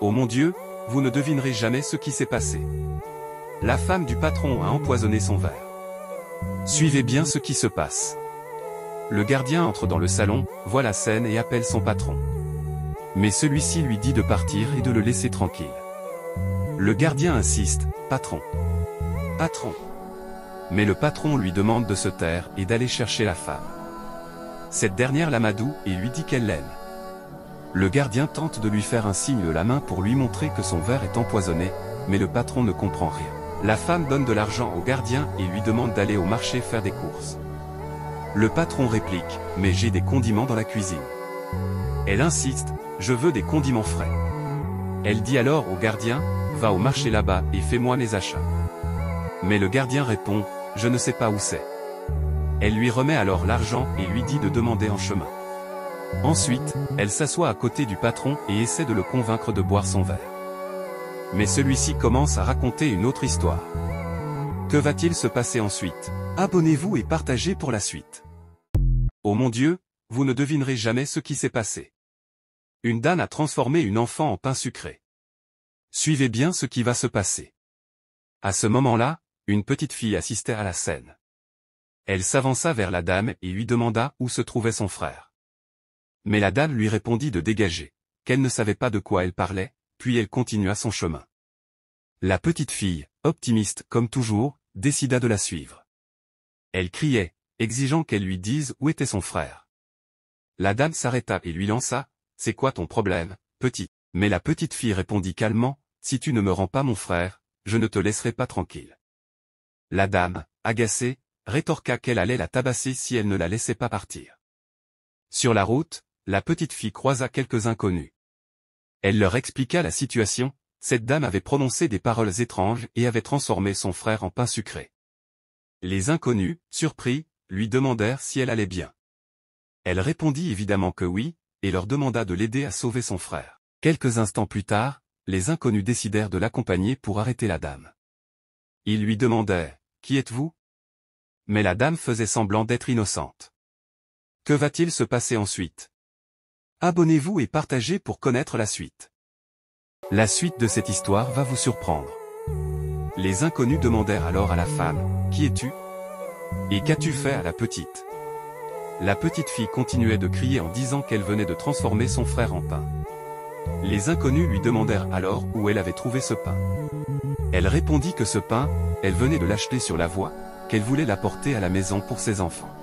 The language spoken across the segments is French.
Oh mon Dieu, vous ne devinerez jamais ce qui s'est passé. La femme du patron a empoisonné son verre. Suivez bien ce qui se passe. Le gardien entre dans le salon, voit la scène et appelle son patron. Mais celui-ci lui dit de partir et de le laisser tranquille. Le gardien insiste, « Patron. Patron. » Mais le patron lui demande de se taire et d'aller chercher la femme. Cette dernière l'amadoue et lui dit qu'elle l'aime. Le gardien tente de lui faire un signe de la main pour lui montrer que son verre est empoisonné, mais le patron ne comprend rien. La femme donne de l'argent au gardien et lui demande d'aller au marché faire des courses. Le patron réplique, « Mais j'ai des condiments dans la cuisine. » Elle insiste, « Je veux des condiments frais. » Elle dit alors au gardien, « Va au marché là-bas et fais-moi mes achats. » Mais le gardien répond, « Je ne sais pas où c'est. » Elle lui remet alors l'argent et lui dit de demander en chemin. Ensuite, elle s'assoit à côté du patron et essaie de le convaincre de boire son verre. Mais celui-ci commence à raconter une autre histoire. Que va-t-il se passer ensuite? Abonnez-vous et partagez pour la suite. Oh mon Dieu, vous ne devinerez jamais ce qui s'est passé. Une dame a transformé une enfant en pain sucré. Suivez bien ce qui va se passer. À ce moment-là, une petite fille assistait à la scène. Elle s'avança vers la dame et lui demanda où se trouvait son frère. Mais la dame lui répondit de dégager, qu'elle ne savait pas de quoi elle parlait, puis elle continua son chemin. La petite fille, optimiste comme toujours, décida de la suivre. Elle criait, exigeant qu'elle lui dise où était son frère. La dame s'arrêta et lui lança, « C'est quoi ton problème, petit ?» Mais la petite fille répondit calmement, « Si tu ne me rends pas mon frère, je ne te laisserai pas tranquille. » La dame, agacée, rétorqua qu'elle allait la tabasser si elle ne la laissait pas partir. Sur la route, la petite fille croisa quelques inconnus. Elle leur expliqua la situation, cette dame avait prononcé des paroles étranges et avait transformé son frère en pain sucré. Les inconnus, surpris, lui demandèrent si elle allait bien. Elle répondit évidemment que oui, et leur demanda de l'aider à sauver son frère. Quelques instants plus tard, les inconnus décidèrent de l'accompagner pour arrêter la dame. Ils lui demandèrent, « Qui êtes-vous » Mais la dame faisait semblant d'être innocente. Que va-t-il se passer ensuite? Abonnez-vous et partagez pour connaître la suite. La suite de cette histoire va vous surprendre. Les inconnus demandèrent alors à la femme, « Qui es-tu ? Et qu'as-tu fait à la petite ?» La petite fille continuait de crier en disant qu'elle venait de transformer son frère en pain. Les inconnus lui demandèrent alors où elle avait trouvé ce pain. Elle répondit que ce pain, elle venait de l'acheter sur la voie, qu'elle voulait l'apporter à la maison pour ses enfants.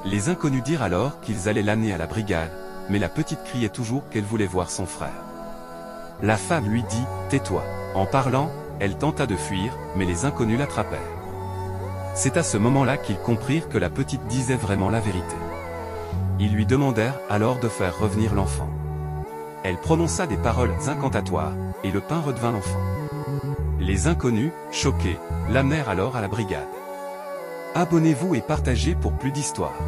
Les inconnus dirent alors qu'ils allaient l'amener à la brigade, mais la petite criait toujours qu'elle voulait voir son frère. La femme lui dit, « Tais-toi ». En parlant, elle tenta de fuir, mais les inconnus l'attrapèrent. C'est à ce moment-là qu'ils comprirent que la petite disait vraiment la vérité. Ils lui demandèrent alors de faire revenir l'enfant. Elle prononça des paroles incantatoires, et le pain redevint l'enfant. Les inconnus, choqués, l'amenèrent alors à la brigade. Abonnez-vous et partagez pour plus d'histoires.